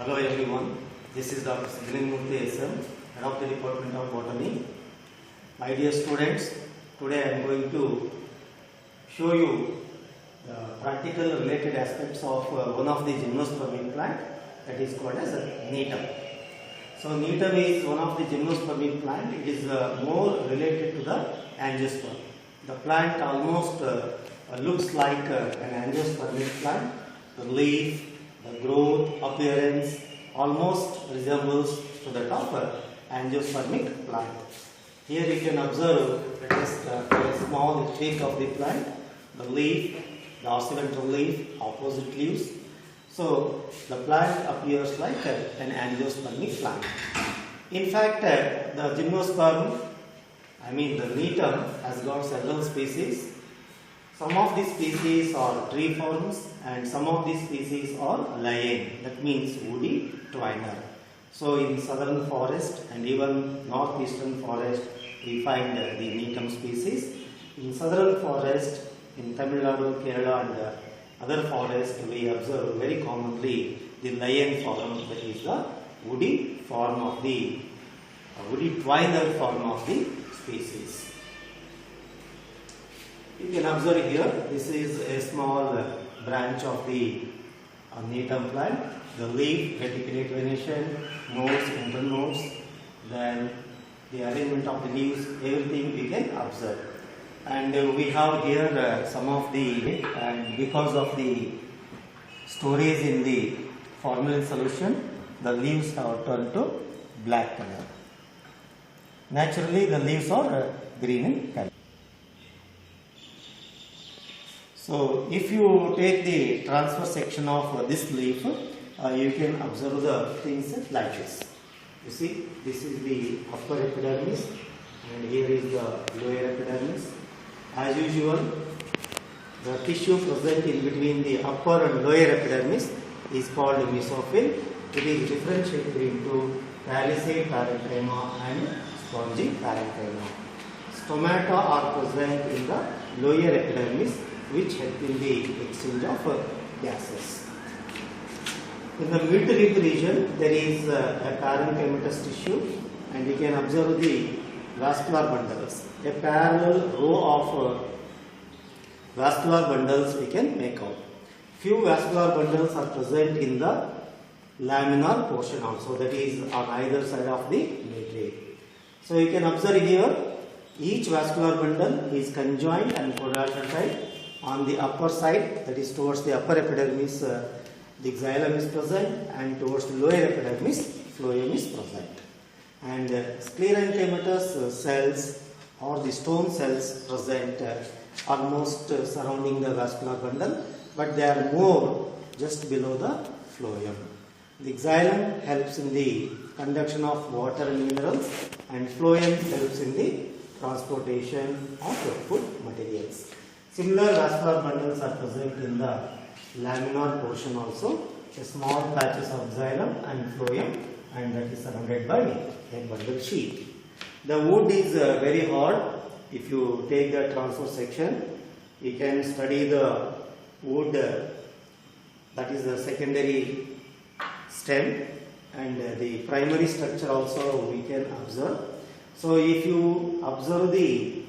Hello everyone, this is Dr. Siddhanamurthy SM, Head of the Department of Botany. My dear students, today I am going to show you the practical related aspects of one of the gymnospermic plant that is called as Neem. So Neem is one of the gymnospermic plant. It is more related to the angiosperm. The plant almost looks like an angiospermic plant. The leaf, the growth, appearance almost resembles to that of angiospermic plant. Here you can observe just a small twig of the plant, the leaf, the occidental leaf, opposite leaves. So the plant appears like an angiospermic plant. In fact, the gymnosperm, the Neem, has got several species. Some of these species are tree forms and some of these species are liane, that means woody twiner. So in southern forest and even northeastern forest we find the Neem species. In southern forest, in Tamil Nadu, Kerala and other forests we observe very commonly the liane form, that is the woody form of the woody twiner form of the species. You can observe here, this is a small branch of the Neem plant. The leaf, reticulate venation, nodes, internodes, then the arrangement of the leaves, everything we can observe. And we have here some of the, and because of the storage in the formalin solution, the leaves have turned to black color. Naturally, the leaves are green in color. So if you take the transfer section of this leaf, you can observe the things like this. You see, this is the upper epidermis and here is the lower epidermis. As usual, the tissue present in between the upper and lower epidermis is called mesophyll. It is differentiated into palisade parenchyma and spongy parenchyma. Stomata are present in the lower epidermis, which help in the exchange of gases. In the mid-rib region, there is a parenchymatous tissue, and we can observe the vascular bundles. A parallel row of vascular bundles we can make out. Few vascular bundles are present in the laminar portion also, that is on either side of the mid-rib. So you can observe here, each vascular bundle is conjoined and quadrilateral. On the upper side, that is towards the upper epidermis, the xylem is present, and towards the lower epidermis, phloem is present. And sclerenchymatous cells or the stone cells present almost surrounding the vascular bundle, but they are more just below the phloem. The xylem helps in the conduction of water and minerals, and phloem helps in the transportation of food materials. Similar vascular bundles are present in the laminar portion also, a small patches of xylem and phloem, and that is surrounded by a bundle sheath. The wood is very hard. If you take the transverse section, you can study the wood, that is the secondary stem, and the primary structure also we can observe. So if you observe the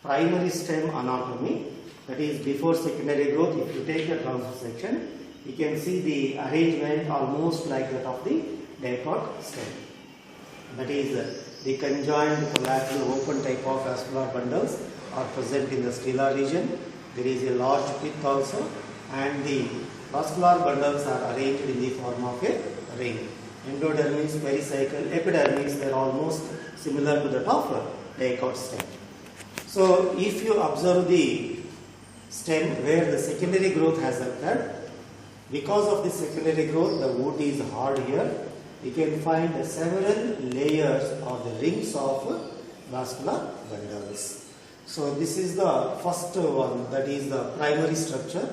primary stem anatomy, that is before secondary growth, if you take the transverse section, you can see the arrangement almost like that of the dicot stem. That is the conjoined collateral open type of vascular bundles are present in the stellar region. There is a large pith also, and the vascular bundles are arranged in the form of a ring. Endodermis, pericycle, epidermis, they are almost similar to that of a dicot stem. So if you observe the stem where the secondary growth has occurred, because of the secondary growth the wood is hard here, you can find several layers or the rings of vascular bundles. So this is the first one, that is the primary structure,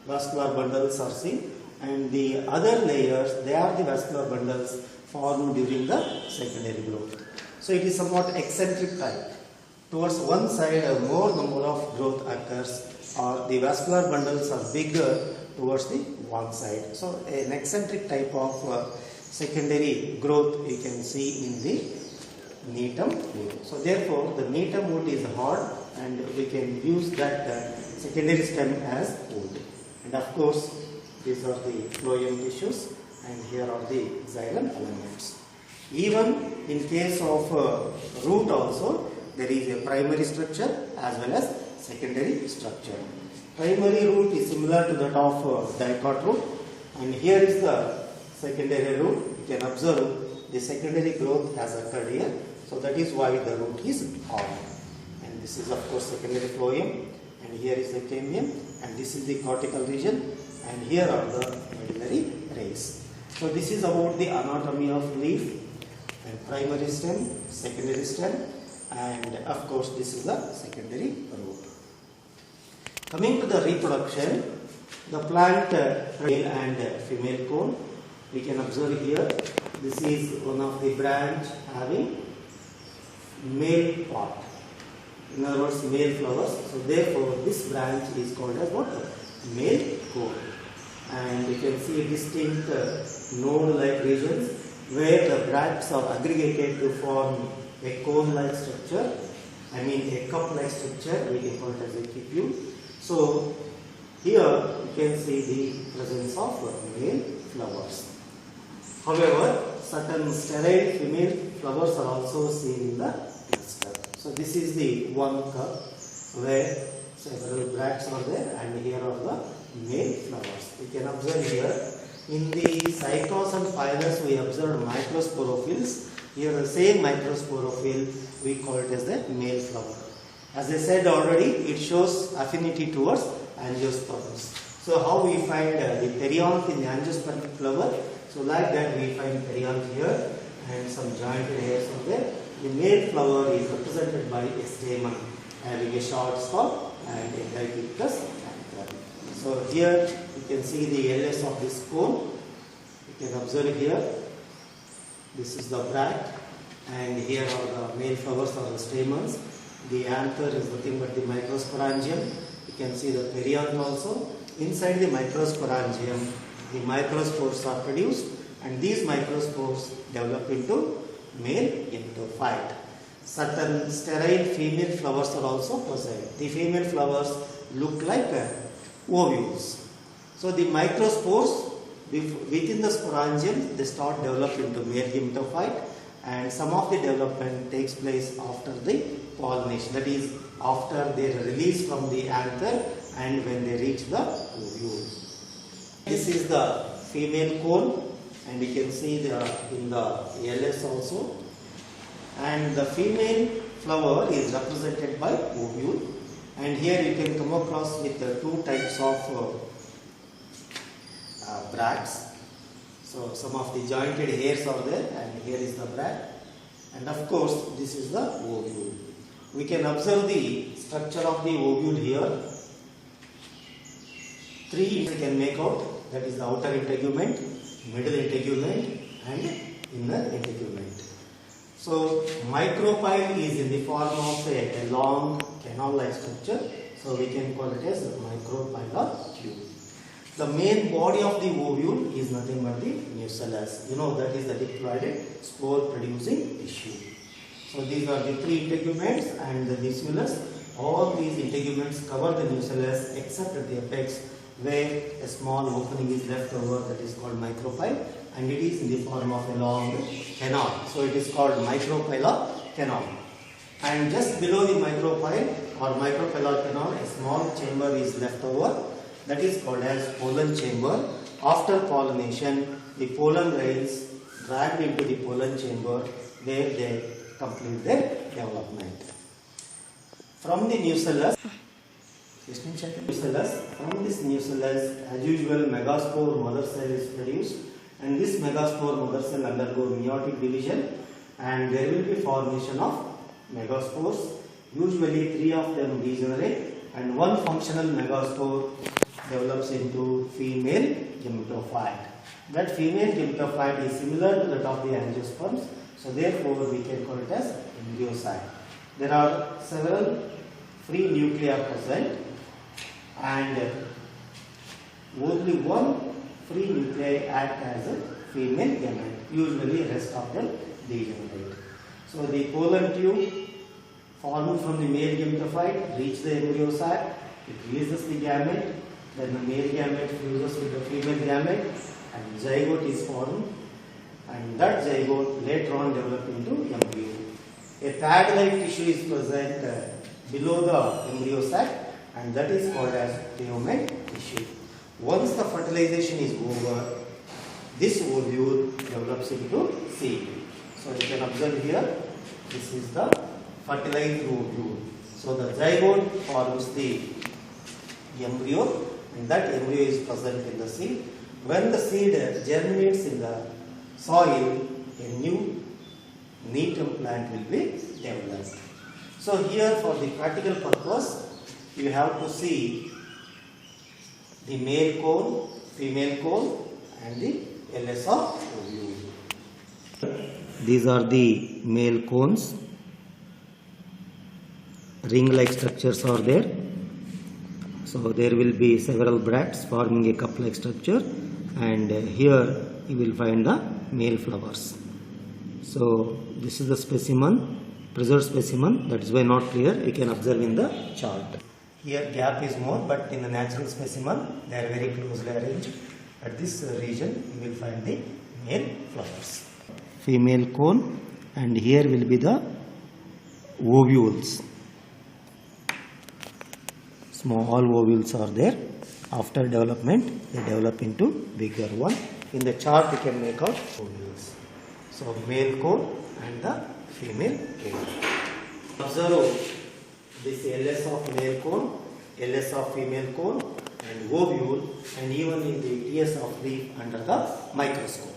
vascular bundles are seen, and the other layers, they are the vascular bundles formed during the secondary growth. So it is somewhat eccentric type. Towards one side a more number of growth occurs, or the vascular bundles are bigger towards the one side. So an eccentric type of secondary growth you can see in the Needham wood. So therefore the Needham wood is hard and we can use that secondary stem as wood. And of course these are the phloem tissues and here are the xylem elements. Even in case of root also there is a primary structure as well as secondary structure. Primary root is similar to that of dicot root and here is the secondary root. You can observe the secondary growth has occurred here. So that is why the root is hard. And this is of course secondary phloem and here is the cambium and this is the cortical region and here are the medullary rays. So this is about the anatomy of leaf and primary stem, secondary stem and of course this is the secondary root. Coming to the reproduction, the plant male and female cone, we can observe here this is one of the branch having male part. In other words male flowers. So therefore this branch is called as what? Male cone. And you can see distinct node-like regions where the bracts are aggregated to form a cone-like structure. I mean a cup-like structure. We can call it as a cupule. So here you can see the presence of male flowers. However, certain sterile female flowers are also seen in the cluster. So this is the one cup where several bracts are there and here are the male flowers. You can observe here in the cyclos and phyllodes we observe microsporophylls. Here the same microsporophyle we call it as the male flower. As I said already, it shows affinity towards angiosperms. So how we find the perianth in the angiospermic flower? So like that we find perianth here and some jointed hairs are there. The male flower is represented by a stamen having a short stalk and a dipicus anther. So here you can see the LS of this cone. You can observe here. This is the bract and here are the male flowers or the stamens. The anther is nothing but the microsporangium. You can see the perianth also. Inside the microsporangium, the microspores are produced and these microspores develop into male gymptophyte. Certain sterile female flowers are also present. The female flowers look like ovules. So the microspores within the sporangium they start develop into male gymptophyte and some of the development takes place after the pollination, that is after they are released from the anther and when they reach the ovule. This is the female cone and you can see they are in the LS also, and the female flower is represented by ovule and here you can come across with the two types of bracts. So some of the jointed hairs are there and here is the bract and of course this is the ovule. We can observe the structure of the ovule here. Three we can make out, that is the outer integument, middle integument and inner integument. So micropyle is in the form of a long canal-like structure, so we can call it as a micropylar tube. The main body of the ovule is nothing but the nucellus. You know that is the diploided spore producing tissue. So these are the three integuments and the nucellus. All these integuments cover the nucellus except at the apex where a small opening is left over, that is called micropyle, and it is in the form of a long canal. So it is called micropylar canal. And just below the micropyle or micropylar canal, a small chamber is left over, that is called as pollen chamber. After pollination, the pollen grains dragged into the pollen chamber where they complete their development. From the nucellus, from this nucellus, as usual, megaspore mother cell is produced, and this megaspore mother cell undergo meiotic division, and there will be formation of megaspores. Usually, 3 of them degenerate, and one functional megaspore develops into female gymptophyte. That female gymptophyte is similar to that of the angiosperms, so therefore we can call it as embryocyte. There are several free nuclei present and only one free nuclei act as a female gamete. Usually rest of them degenerate. So the colon tube formed from the male gametophyte reach the embryo sac, it releases the gamete, then the male gamete fuses with the female gamete and zygote is formed, and that zygote later on develop into embryo. A pad-like tissue is present below the embryo sac, and that is called as pneumatic tissue. Once the fertilization is over, this ovule develops into seed. So you can observe here, this is the fertilized ovule. So the zygote forms the embryo, and that embryo is present in the seed. When the seed germinates in the soil, a new neem plant will be developed. So here for the practical purpose, you have to see the male cone, female cone and the LS of ovule. These are the male cones. Ring-like structures are there. So there will be several bracts forming a cup-like structure, and here you will find the male flowers. So this is the specimen, preserved specimen, that is why not clear, you can observe in the chart. Here gap is more, but in the natural specimen they are very closely arranged. At this region you will find the male flowers. Female cone, and here will be the ovules. Small ovules are there. After development they develop into bigger one. In the chart you can make out ovules. So male cone and the female cone. Observe this LS of male cone, LS of female cone and ovule, and even in the TS of leaf under the microscope.